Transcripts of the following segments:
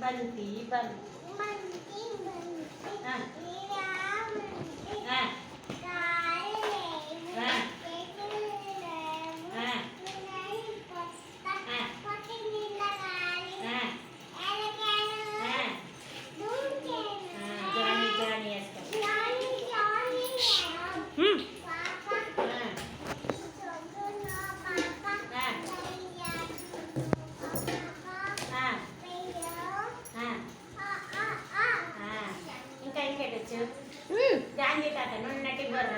బంతి బంతి గాంధీ తాత నున్నటి బొర్ర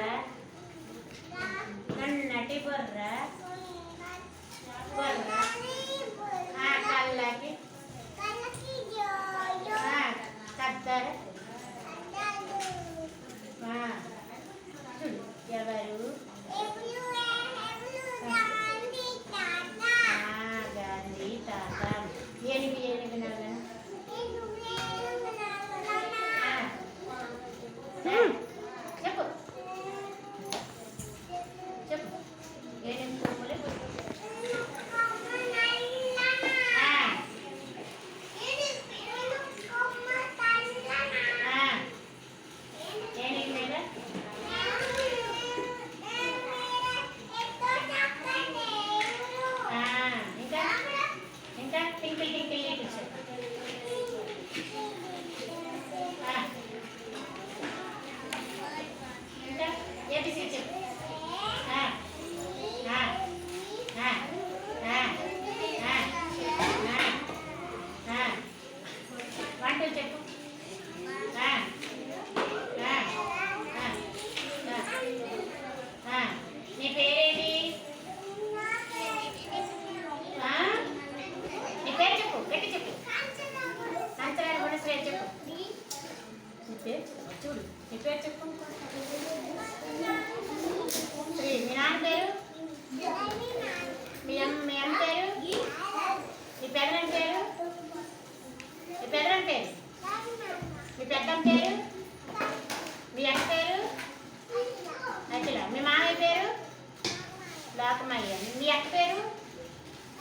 నున్నటి బొర్ర బొర్ర కళ్ళకి కద్దర ఎవరు గాంధీ తాత ఏనుగు ఏనుగు నల్ల చెప్పు చెప్పు ఏనేమి కొమ్ములు ఏనేమి మీద ఇంకా ఇంకా టింకిల్ టింకిల్ లిటిల్ ఏబిసి చెప్పు వంటలు చెప్పు నీ పేరేంటి నీ పేరు చెప్పు గట్టి చెప్పు సంచరాలు కూడా శ్రేయ చెప్పు నీ పేరు చెప్పు చూడు నీ పేరు చెప్పు మీ నాన్న పేరు మీ అమ్మ పేరు మీ పెద్దమ్మ పేరు మీ పెద్దమ్మ పేరు మీ పెద్దమ్మ పేరు మీ అక్క పేరు అఖిల మీ మామయ్య పేరు లోకమయ్య మీ అక్క పేరు